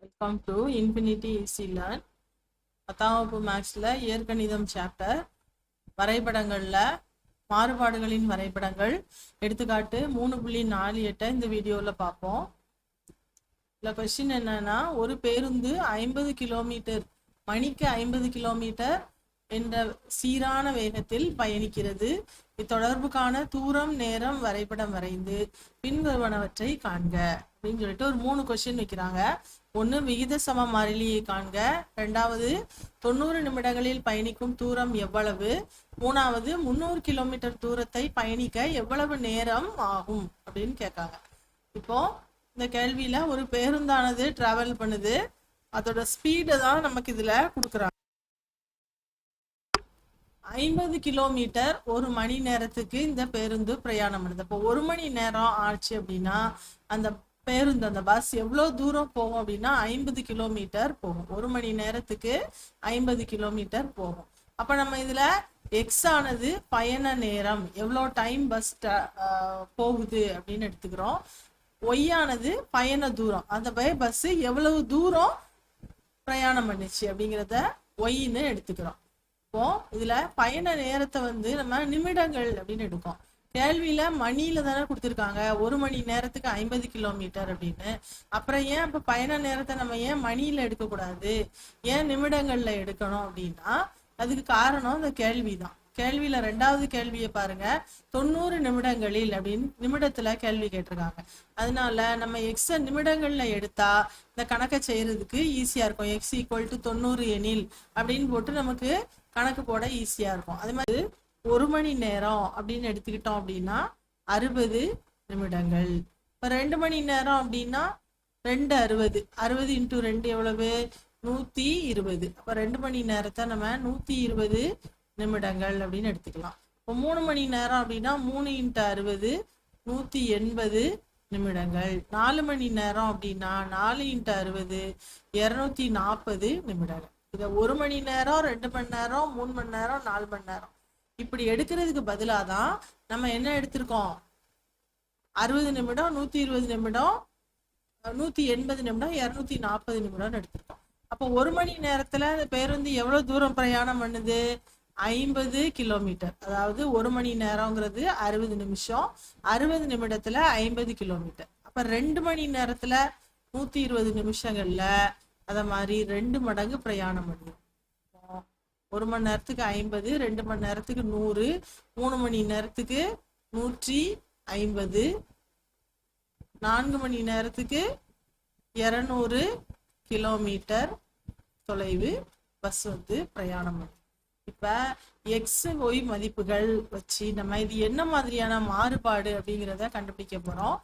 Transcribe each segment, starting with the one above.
Welcome to infinity easy learn. 10ஆம் வகுப்பு மேக்ஸில் இயற்கணிதம் சாப்டர் வரைபடங்களில் மாறுபாடுகளின் வரைபடங்கள் எடுத்துக்காட்டு 3.48 இந்த வீடியோவில் பார்ப்போம். இல்லை கொஸ்டின் என்னன்னா, ஒரு பேருந்து 50 கிலோமீட்டர் மணிக்கு 50 கிலோமீட்டர் என்ற சீரான வேகத்தில் பயணிக்கிறது. இத்தொடர்புக்கான தூரம் நேரம் வரைபடம் வரைந்து பின்வருவனவற்றை காண்க அப்படின்னு சொல்லிட்டு ஒரு 3 கொஸ்டின் வைக்கிறாங்க. ஒன்று விகித சம மாறிலியை காண்க, ரெண்டாவது 90 நிமிடங்களில் பயணிக்கும் தூரம் எவ்வளவு, மூணாவது 300 கிலோமீட்டர் தூரத்தை பயணிக்க எவ்வளவு நேரம் ஆகும் அப்படின்னு கேட்காங்க. இப்போ இந்த கேள்வியில ஒரு பேருந்தானது டிராவல் பண்ணுது, அதோட ஸ்பீடை தான் நமக்கு இதுல கொடுக்குறாங்க. 50 கிலோமீட்டர் ஒரு மணி நேரத்துக்கு இந்த பேருந்து பிரயாணம் பண்ணுது. இப்போ ஒரு மணி நேரம் ஆச்சு அப்படின்னா அந்த பேருந்து அந்த பஸ் எவ்வளோ தூரம் போகும் அப்படின்னா 50 கிலோமீட்டர் போகும். ஒரு மணி நேரத்துக்கு 50 கிலோமீட்டர் போகும். அப்போ நம்ம இதில் எக்ஸ் ஆனது பயண நேரம், எவ்வளோ டைம் பஸ் போகுது அப்படின்னு எடுத்துக்கிறோம். ஒய் ஆனது பயண தூரம், அந்த பஸ் எவ்வளவு தூரம் பிரயாணம் பண்ணுச்சு அப்படிங்கிறத ஒய்ன்னு எடுத்துக்கிறோம். இப்போ இதுல பயண நேரத்தை நம்ம நிமிடங்கள் அப்படின்னு எடுக்கும். கேள்வியில மணியில தானே கொடுத்துருக்காங்க, ஒரு மணி நேரத்துக்கு 50 கிலோமீட்டர் அப்படின்னு. அப்புறம் ஏன் இப்ப பயண நேரத்தை நம்ம ஏன் மணியில எடுக்கக்கூடாது, ஏன் நிமிடங்கள்ல எடுக்கணும் அப்படின்னா அதுக்கு காரணம் இந்த கேள்விதான். கேள்வியில 2வது கேள்வியை பாருங்க, 90 நிமிடங்களில் அப்படின்னு நிமிடத்துல கேள்வி கேட்டிருக்காங்க. அதனால நம்ம எக்ஸ நிமிடங்கள்ல எடுத்தா இந்த கணக்கை செய்யறதுக்கு ஈஸியா இருக்கும். எக்ஸ் ஈக்குவல் டு 90 எனில் அப்படின்னு போட்டு நமக்கு கணக்கு போட ஈஸியா இருக்கும். அதே மாதிரி ஒரு மணி நேரம் அப்படின்னு எடுத்துக்கிட்டோம் அப்படின்னா 60 நிமிடங்கள். இப்ப 2 மணி நேரம் அப்படின்னா 2 60, 60 × 2 எவ்வளவு, 120. அப்ப 2 மணி நேரத்தை நம்ம 120 நிமிடங்கள் அப்படின்னு எடுத்துக்கலாம். இப்போ 3 மணி நேரம் அப்படின்னா 3 × 60, 180 நிமிடங்கள். 4 மணி நேரம் அப்படின்னா 4 × 60, 240 நிமிடங்கள். இதை 1 மணி நேரம், 2 மணி நேரம், 3 மணி நேரம், 4 மணி நேரம் இப்படி எடுக்கிறதுக்கு பதிலாக தான் நம்ம என்ன எடுத்திருக்கோம், 60 நிமிடம், 120 நிமிடம், 180 நிமிடம், 240 நிமிடம் எடுத்திருக்கோம். அப்போ 1 மணி நேரத்துல அந்த பேருந்து எவ்வளவு தூரம் பிரயாணம் பண்ணுது, 50 கிலோமீட்டர். அதாவது 1 மணி நேரங்கிறது 60 நிமிஷம், 60 நிமிடத்துல 50 கிலோமீட்டர். அப்ப 2 மணி நேரத்துல 120 நிமிஷங்கள்ல அத மாதிரி 2 மடங்கு பிரயாணம் பண்ணுது. 1 மணி நேரத்துக்கு 50, 2 மணி நேரத்துக்கு 100, 3 மணி நேரத்துக்கு 150, 4 மணி நேரத்துக்கு 200 கிலோமீட்டர் தொலைவு பஸ் பிரயாணம் பண்ணுது. இப்ப எக்ஸ் ஒய் மதிப்புகள் வச்சு நம்ம இது என்ன மாதிரியான மாறுபாடு அப்படிங்கிறத கண்டுபிடிக்க போறோம்.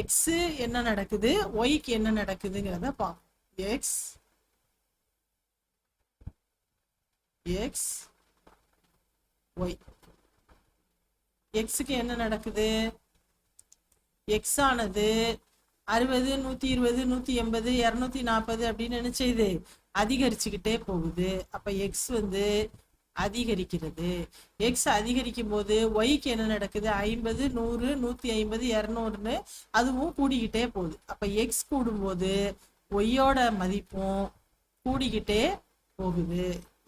எக்ஸ் என்ன நடக்குது, ஒய்க்கு என்ன நடக்குதுங்கிறத பார்ப்போம். X Y. எக்ஸுக்கு என்ன நடக்குது, எக்ஸ் ஆனது 60, 120, 180, 240 அப்படின்னு என்ன செய்யுது, அதிகரிச்சுக்கிட்டே போகுது. அப்ப எக்ஸ் அதிகரிக்கிறது. எக்ஸ் அதிகரிக்கும் போது ஒய்க்கு என்ன நடக்குது, 50, 100, 150, 200ன்னு அதுவும் கூடிக்கிட்டே போகுது. அப்ப எக்ஸ் கூடும்போது ஒய்யோட மதிப்பும் கூடிக்கிட்டே போகுது.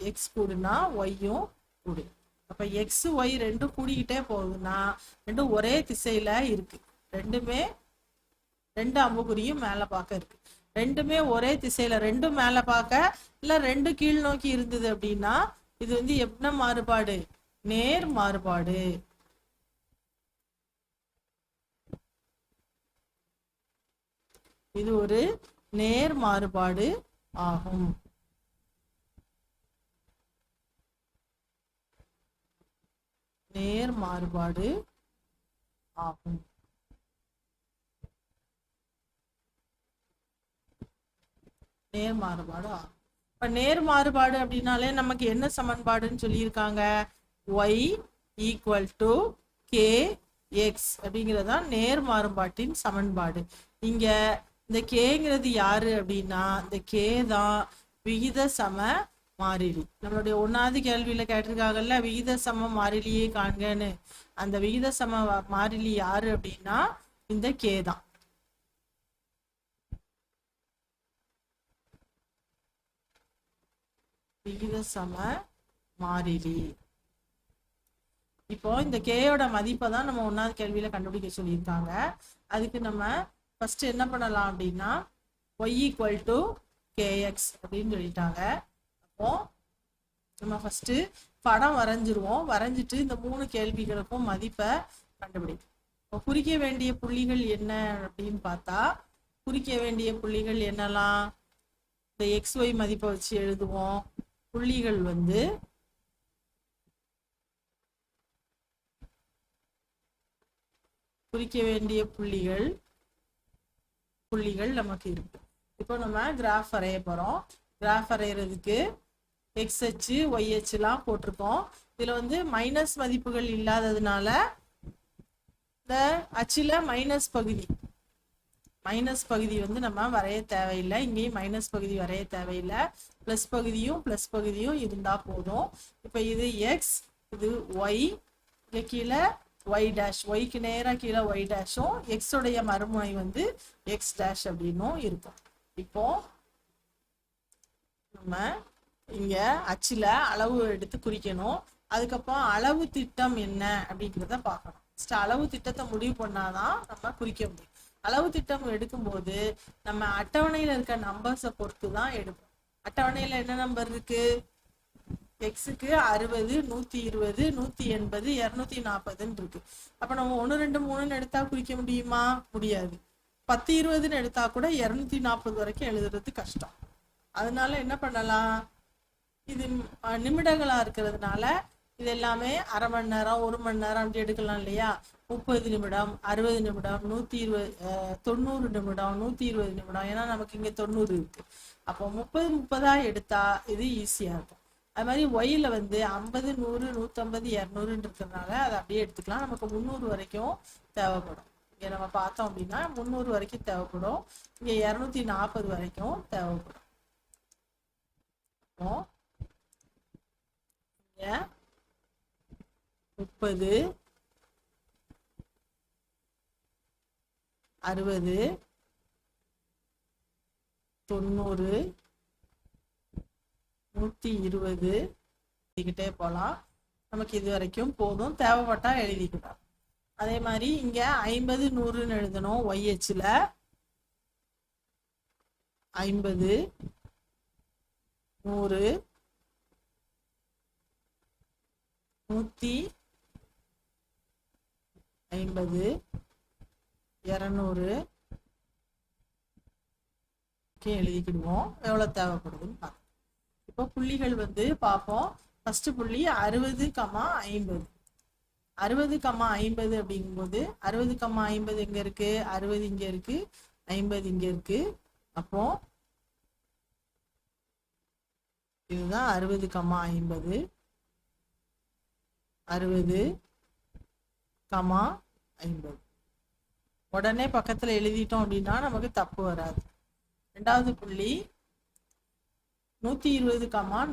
எக்ஸ் கூடுனா ஒய்யும் கூடுது. அப்ப எக்ஸ் ஒய் ரெண்டும் கூடிக்கிட்டே போகுதுன்னா ரெண்டும் ஒரே திசையில இருக்கு. ரெண்டுமே 2 அம்புக்குறியும் மேல பார்க்க இருக்கு. ரெண்டுமே ஒரே திசையில, ரெண்டும் மேல பார்க்க இல்ல 2 கீழ் நோக்கி இருந்தது அப்படின்னா இது என்ன மாறுபாடு, நேர் மாறுபாடு. இது ஒரு நேர் மாறுபாடு ஆகும். நேர் மாறுபாடு ஆகும். நேர் மாறுபாடு ஆகும். இப்ப நேர் மாறுபாடு அப்படின்னாலே நமக்கு என்ன சமன்பாடுன்னு சொல்லியிருக்காங்க, Y equal to K X அப்படிங்கிறதா நேர் மாறுபாட்டின் சமன்பாடு. இங்க இந்த கேங்கிறது யாரு அப்படின்னா இந்த கே தான் விகித சம மாறிலி. நம்மளுடைய 1வது கேள்வியில கேட்டிருக்காங்கல்ல, விகித சம மாறிலியை காண்கன்னு. அந்த விகித சம மாறிலி யாரு அப்படின்னா இந்த கே தான். விகித சம மாறிலி. இப்போ இந்த கேயோட மதிப்பை தான் நம்ம 1வது கேள்வியில கண்டுபிடிக்க சொல்லியிருக்காங்க. அதுக்கு நம்ம ஃபர்ஸ்ட் என்ன பண்ணலாம் அப்படின்னா y = kx அப்படின்னு சொல்லிட்டாங்க. அப்போ நம்ம ஃபர்ஸ்ட் படம் வரைஞ்சிருவோம். வரைஞ்சிட்டு இந்த 3 கேள்விகளுக்கும் மதிப்பை கண்டுபிடிப்போம். இப்போ குறிக்க வேண்டிய புள்ளிகள் என்ன அப்படின்னு பார்த்தா, குறிக்க வேண்டிய புள்ளிகள் என்னெல்லாம், இந்த xy மதிப்பை வச்சு எழுதுவோம். புள்ளிகள் வந்து குறிக்க வேண்டிய புள்ளிகள் நமக்கு இருக்கு. இப்போ நம்ம கிராஃப் வரைய போறோம். கிராஃப் வரைகிறதுக்கு எக்ஸ் அச்சு ஒய் அச்சுலாம் போட்டிருக்கோம். இதுல வந்து மைனஸ் மதிப்புகள் இல்லாததுனால இந்த அச்சுல மைனஸ் பகுதி வந்து நம்ம வரைய தேவையில்லை. இங்கேயும் மைனஸ் பகுதி வரைய தேவையில்லை. பிளஸ் பகுதியும் இருந்தா போதும். இப்போ இது எக்ஸ், இது ஒய், இங்க கீழே ஒய் டேஷ், ஒய்க்கு நேராக கீழே ஒய் டேஷும் எக்ஸ் உடைய மறுமுனை வந்து எக்ஸ் டேஷ் அப்படின்னும் இருக்கும். இப்போ நம்ம இங்க அச்சுல அளவு எடுத்து குறிக்கணும். அதுக்கப்புறம் அளவு திட்டம் என்ன அப்படிங்கிறத பார்க்கணும். அளவு திட்டத்தை முடிவு பண்ணாதான் நம்ம குறிக்க முடியும். அளவு திட்டம் எடுக்கும்போது நம்ம அட்டவணையில இருக்க நம்பர்ஸை பொறுத்து தான் எடுப்போம். அட்டவணையில என்ன நம்பர் இருக்கு, எக்ஸுக்கு 60, 120, 180, 240 இருக்கு. அப்ப நம்ம 1, 2, 3 எடுத்தா குறிக்க முடியுமா? முடியாது. 10, 20 எடுத்தா கூட 240 வரைக்கும் எழுதுறது கஷ்டம். அதனால என்ன பண்ணலாம், இது நிமிடங்களா இருக்கிறதுனால இது எல்லாமே அரை மணி நேரம் 1 மணி நேரம் அப்படி எடுக்கலாம் இல்லையா. 30 நிமிடம், 60 நிமிடம், 120, 90 நிமிடம், 120 நிமிடம். ஏன்னா நமக்கு இங்க 90 இருக்கு. அப்போ 30 எடுத்தா இது ஈஸியா இருக்கும். அது மாதிரி ஒயில வந்து 50, 100, 150, 200 இருக்கிறதுனால அதை அப்படியே எடுத்துக்கலாம். நமக்கு 300 வரைக்கும் தேவைப்படும். இங்க நம்ம பார்த்தோம் அப்படின்னா 300 வரைக்கும் தேவைப்படும். இங்க 240 வரைக்கும் தேவைப்படும். இங்க 30, 60, 90, 120 எழுதிக்கிட்டே போகலாம். நமக்கு இது வரைக்கும் போதும். தேவைப்பட்டா எழுதிக்கலாம். அதே மாதிரி இங்க 50, 100 எழுதணும். ஒய் அச்சுல 50, 100, 150, 200 எழுதிக்கிடுவோம். எவ்வளவு தேவைப்படுதுன்னு பார்ப்போம். இப்போ புள்ளிகள் வந்து பார்ப்போம். ஃபர்ஸ்ட் புள்ளி 60, 50. 60, 50 அப்படிங்கும்போது 60, 50 எங்க இருக்கு, 60 இங்க இருக்கு, 50 இங்க இருக்கு. அப்போ இதுதான் 60, 50. 60, 50 உடனே பக்கத்துல எழுதிட்டோம் அப்படின்னா நமக்கு தப்பு வராது. ரெண்டாவது புள்ளி 120,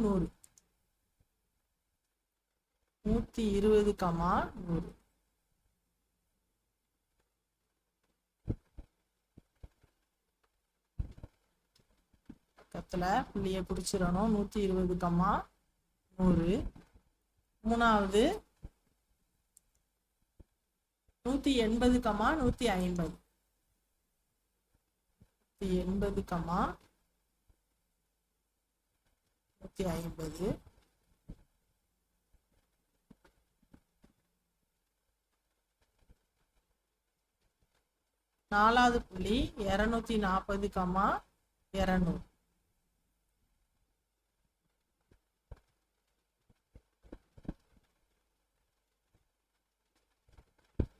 100. 120, 100. பக்கத்துல புள்ளிய குறிச்சிடணும். 120, 100. மூணாவது 180, 150. 180, 150. நாலாவது புள்ளி 240, 200.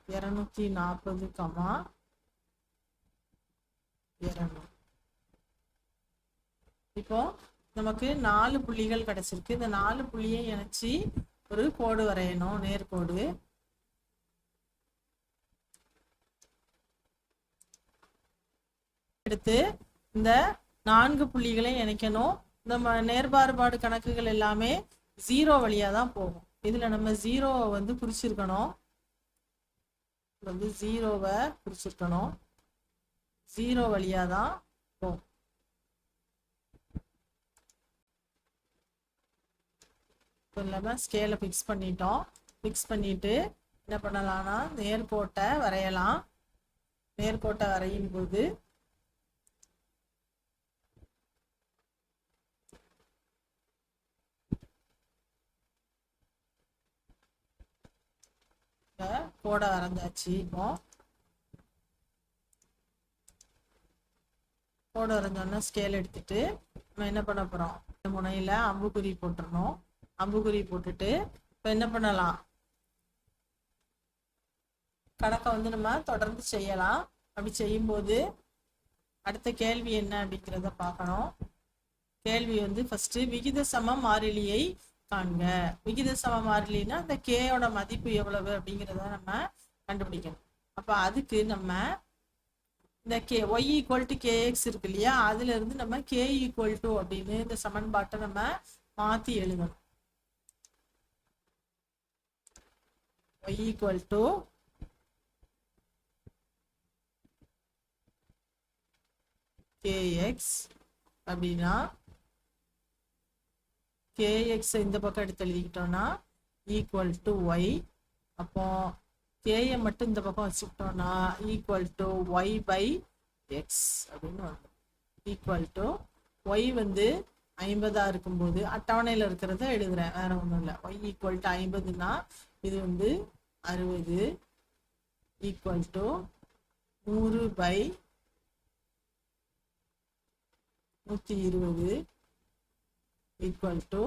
240, 200. இப்போ நமக்கு 4 புள்ளிகள் கிடைச்சிருக்கு. இந்த 4 புள்ளியை இணைச்சு ஒரு கோடு வரையணும், நேர்கோடு. எடுத்து இந்த 4 புள்ளிகளை இணைக்கணும். இந்த நேர்பாறுபாடு கணக்குகள் எல்லாமே 0 வழியா தான் போகும். இதுல நம்ம 0வை வந்து குறிச்சிருக்கணும். வந்து 0வை குறிச்சிருக்கணும். 0 வழியா தான் போகும். இல்லாமல் ஸ்கேலை ஃபிக்ஸ் பண்ணிட்டோம். ஃபிக்ஸ் பண்ணிட்டு என்ன பண்ணலாம்னா நேர்கோட்டை வரையலாம். நேர்கோட்டை வரையும் போது கோடை வரைஞ்சாச்சு. இப்போ கோடை வரைஞ்சோன்னா ஸ்கேல் எடுத்துட்டு நம்ம என்ன பண்ண போறோம், முனையில அம்புக்குறி போட்டுறணும். அம்புக்குறி போட்டுட்டு இப்போ என்ன பண்ணலாம், கணக்கை வந்து நம்ம தொடர்ந்து செய்யலாம். அப்படி செய்யும்போது அடுத்த கேள்வி என்ன அப்படிங்கிறத பார்க்கணும். கேள்வி வந்து ஃபர்ஸ்ட் விகித சம மாறிலியை காண்க. விகித சம மாறிலின்னா அந்த கேயோட மதிப்பு எவ்வளவு அப்படிங்கிறத நம்ம கண்டுபிடிக்கணும். அப்ப அதுக்கு நம்ம இந்த ஒய் ஈக்குவல் டு கேஎக்ஸ் இருக்கு இல்லையா, அதுல இருந்து நம்ம கே ஈக்குவல் டு அப்படின்னு இந்த சமன்பாட்டை நம்ம மாத்தி எழுதணும். ஒய் ஈக்குவல் டு கேஎக்ஸ் அப்படின்னா கேஎக்ஸ் இந்த பக்கம் எடுத்து எழுதிக்கிட்டோம்னா ஈக்குவல் டு ஒய். அப்போ கேயை மட்டும் இந்த பக்கம் வச்சுக்கிட்டோம்னா equal to Y by X அப்படின்னு வரும். ஈக்குவல் டு ஒய் வந்து 50 இருக்கும்போது அட்டவணையில் இருக்கிறத எழுதுறேன், வேற ஒன்றும் இல்லை. ஒய் ஈக்குவல் டு 50னா இது வந்து 60 equal to 100 by 120 equal to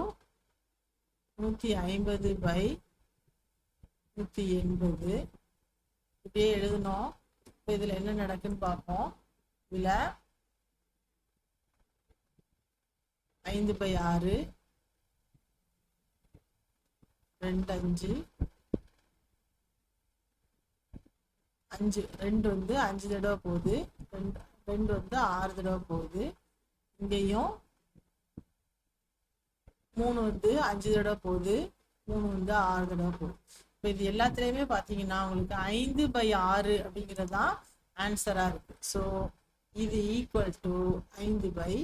150 by 180. இப்படியே எழுதணும். இப்போ இதில் என்ன நடக்குன்னு பார்ப்போம். இதில் 5/6 2 5 2 வந்து 5 தடவை போகுது, 2 வந்து 6 தடவை போகுது. இங்கேயும் 3 வந்து 5 தடவை போகுது, 3 வந்து 6 தடவை போகுது. இப்போ இது எல்லாத்துலேயுமே பார்த்தீங்கன்னா உங்களுக்கு 5/6 அப்படிங்கிறது தான் ஆன்சராக இருக்கு. ஸோ இது ஈக்குவல் டு 5/6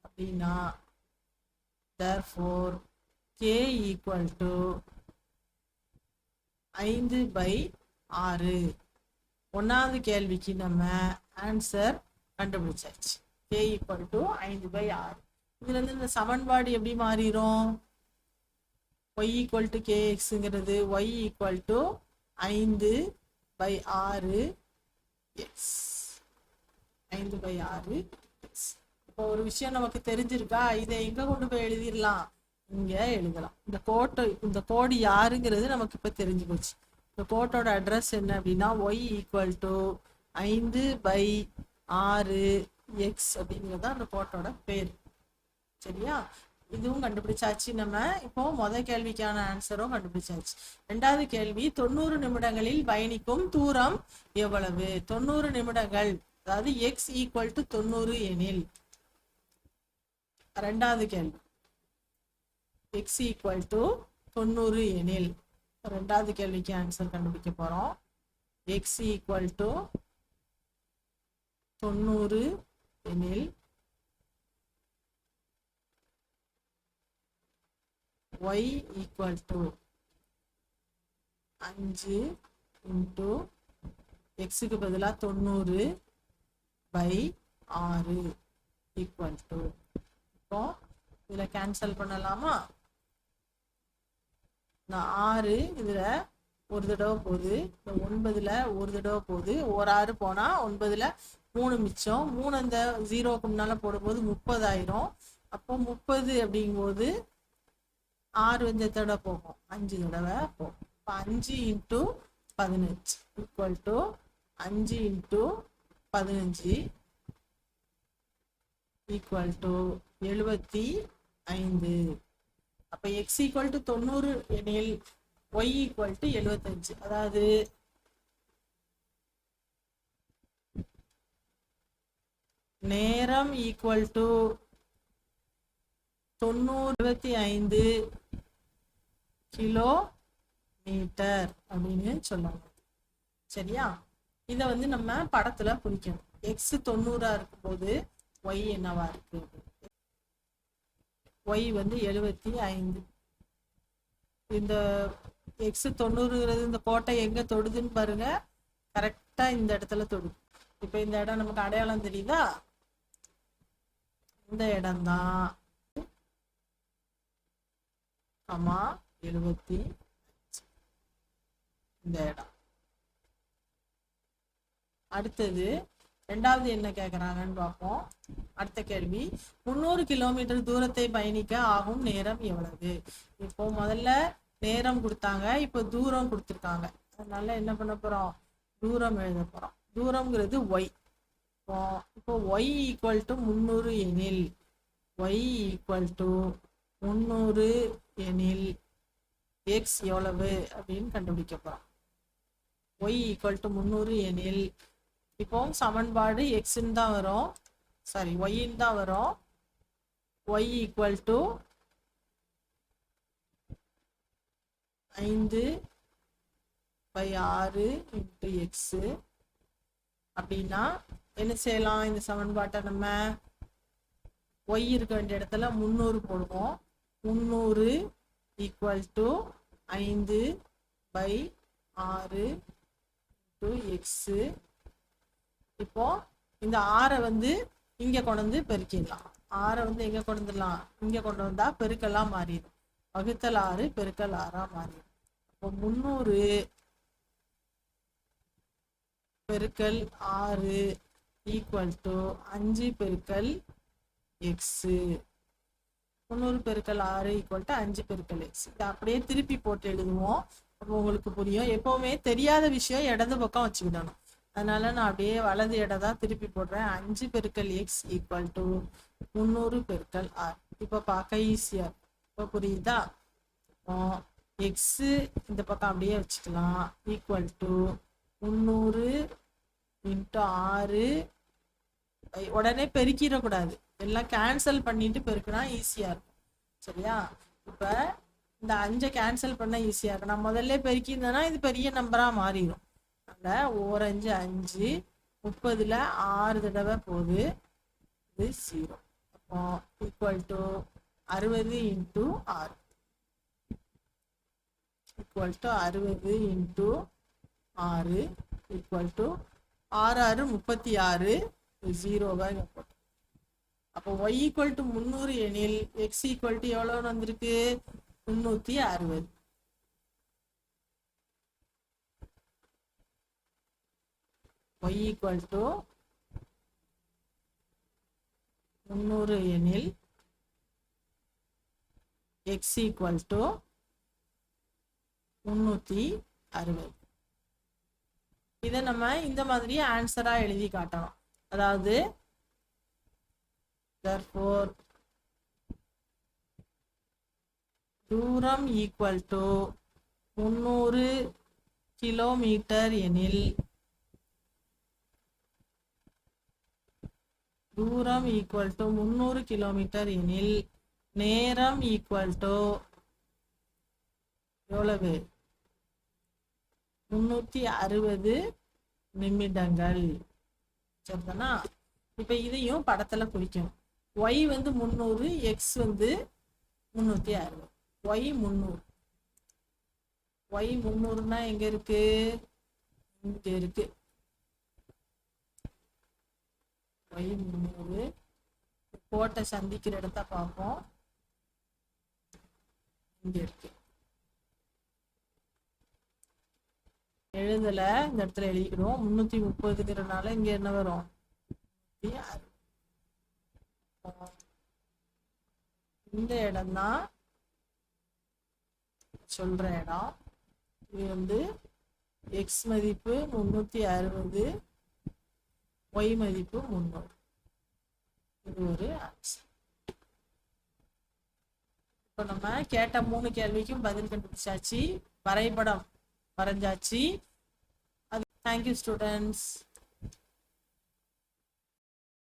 அப்படின்னா therefore k ஈக்குவல் டு 5/6. ஒன்றாவது கேள்விக்கு நம்ம ஆன்சர் கண்டுபிடிச்சாச்சு. k equal to 5/6. இதுல இருந்து இந்த சமன்பாடு எப்படி மாறிடும், y ஈக்குவல் டு kxங்கிறது y equal to 5/6 X. 5/6 X. இப்போ ஒரு விஷயம் நமக்கு தெரிஞ்சிருக்கா, இதை எங்க கொண்டு போய் எழுதிடலாம், இங்க எழுதலாம். இந்த கோடு யாருங்கிறது நமக்கு இப்ப தெரிஞ்சு போச்சு. இந்த கோட்டோட அட்ரஸ் என்ன அப்படின்னா y ஈக்குவல் டு 5/6 எக்ஸ் அப்படிங்கிறது தான் அந்த கோட்டோட பேர். சரியா, இதுவும் கண்டுபிடிச்சாச்சு. நம்ம இப்போ முதல் கேள்விக்கான ஆன்சரும் கண்டுபிடிச்சாச்சு. ரெண்டாவது கேள்வி 90 நிமிடங்களில் பயணிக்கும் தூரம் எவ்வளவு. 90 நிமிடங்கள், அதாவது எக்ஸ் ஈக்குவல் டு 90 எனில், ரெண்டாவது கேள்வி எக்ஸ் ஈக்குவல் டு 90 எனில், ரெண்டாவது கேள்விக்கு ஆன்சர் கண்டுபிடிக்க போறோம். எக்ஸ் ஈக்குவல் டு 90 எனில் y ஈக்குவல் டு 5 இன்ட்டு எக்ஸுக்கு பதிலாக 90/6 ஈக்குவல் டு, இப்போ இதில் கேன்சல் பண்ணலாமா. இந்த 6 இதில் ஒரு தடவை போகுது, இந்த 9ல் ஒரு தடவை போகுது, ஒரு 6 போனால் 9ல் 3 மிச்சம், 3 அந்த 0க்கு முன்னால போடும்போது 30 ஆயிரும். அப்போ 30 அப்படிங்கும்போது 6 வந்து தடவை போகும், 5 தடவை போகும். இப்போ 5 into 15 equal to 5 into 15 equal to 75. அப்போ எக்ஸ் ஈக்குவல் டு 90 எனில் ஒய் ஈக்குவல் டு 75. அதாவது நேரம் ஈக்குவல் டு 75 கிலோமீட்டர் அப்படின்னு சொல்லுவாங்க. சரியா, இதை வந்து நம்ம படத்துல குறிக்கணும். எக்ஸ் 90 இருக்கும்போது ஒய் என்னவா இருக்கு, ஒய் வந்து 75. இந்த எக்ஸ் 90ங்கிறது இந்த கோட்டை எங்க தொடுதுன்னு பாருங்க, கரெக்டா இந்த இடத்துல தொடுது. இப்ப இந்த இடம் நமக்கு அடையாளம் தெரியுதா? இந்த இடம் தான் 75 இந்த இடம். அடுத்தது ரெண்டாவது என்ன கேக்குறாங்கன்னு பார்ப்போம். அடுத்த கேள்வி, 300 கிலோமீட்டர் தூரத்தை பயணிக்க ஆகும் நேரம் எவ்வளவு? இப்போ முதல்ல நேரம் கொடுத்தாங்க, இப்போ தூரம் கொடுத்துருக்காங்க. அதனால என்ன பண்ண போறோம், தூரம் எழுத போறோம். தூரம்ங்கிறது ஒய். இப்போ ஒய் ஈக்குவல் டு 300 எனில், ஒய் ஈக்குவல் டு 300 எனில் எக்ஸ் எவ்வளவு அப்படின்னு கண்டுபிடிக்க போறோம். ஒய் ஈக்குவல் டு 300 எனில், இப்போ சமன்பாடு எக்ஸ்ன்னு தான் வரும், சாரி ஒய்ன்னு தான் வரும். Y equal to 5/6 into X. அப்படின்னா என்ன செய்யலாம், இந்த சமன்பாட்டை நம்ம ஒய் இருக்க வேண்டிய இடத்துல 300 போடுவோம். 300 ஈக்குவல் டு 5/6 இன்ட்டு எக்ஸ். இப்போ இந்த 6 வந்து இங்க கொண்டு வந்து பெருக்கிடலாம். 6 வந்து எங்க கொண்டு வந்துடலாம், இங்க கொண்டு வந்தா பெருக்கெல்லாம் மாறிடும். வகுத்தல் 6 பெருக்கல் 6 மாறிடும். இப்போ 300 பெருக்கல் 6 ஈக்குவல் டு 5 பெருக்கல் எக்ஸ். 300 பெருக்கல் 6 ஈக்குவல் டு 5 பெருக்கல் எக்ஸ். இதை அப்படியே திருப்பி போட்டு எழுதுவோம், அப்போ உங்களுக்கு புரியும். எப்பவுமே தெரியாத விஷயம் இடது பக்கம் வச்சுக்கிடணும். அதனால நான் அப்படியே வலது இடம் தான் திருப்பி போடுறேன். 5 பெருக்கல் எக்ஸ் ஈக்குவல் டு 300 பெருக்கல் 6. இப்போ பார்க்க ஈஸியா, இப்போ புரியுதா? எக்ஸ் இந்த பக்கம் அப்படியே வச்சுக்கலாம். Equal to 300 into 6. உடனே பெருக்கிடக்கூடாது, எல்லாம் கேன்சல் பண்ணிட்டு பெருக்கினா ஈஸியா இருக்கும். சரியா? இப்ப இந்த 5 கேன்சல் பண்ண ஈஸியா இருக்கும். நான் முதல்ல பெருக்கியிருந்தேன்னா இது பெரிய நம்பரா மாறிடும். அந்த 4×5 5, 30ல் 6 தடவை போகுது, இது 0. அப்போ equal to 60 into 6 equal to 60 into 6 equal to 6×6 36, 0 போட்டு. அப்போ y ஈக்குவல் டு 300 எனில் x ஈக்குவல் டு எவ்வளவு வந்திருக்கு, 360. y ஈக்குவல் டு 300 எனில் x ஈக்குவல் டு 360. இதை நம்ம இந்த மாதிரி ஆன்சரா எழுதி காட்டணும். அதாவது therefore தூரம் ஈக்குவல் டு 300 கிலோமீட்டர் எனில், தூரம் ஈக்குவல் டு 300 கிலோமீட்டர் எனில் நேரம் ஈக்குவல் டு எவ்வளவு, 360 நிமிடங்கள். சரிதானா? இப்ப இதையும் படத்துல குறிக்கும். y வந்து 300, x வந்து 360. y 300, y 300னா எங்க இருக்கு, இங்க இருக்கு. y 300 கோட்டை சந்திக்கிற இடத்த பார்ப்போம், இங்க இருக்கு. எழுதல, இந்த இடத்துல எழுதிக்கிறோம். 330ங்கிறனால இங்க என்ன வரும், 360. இந்த இடம் தான் சொல்ற இடம். இது வந்து எக்ஸ் மதிப்பு 360, ஒய் மதிப்பு 300. இது ஒரு ஆன்சர். இப்போ நம்ம கேட்ட 3 கேள்விக்கும் பதில் கண்டுபிடிச்சாச்சு, வரைபடம் வரைஞ்சாச்சு. அது தேங்க்யூ ஸ்டூடெண்ட்ஸ்.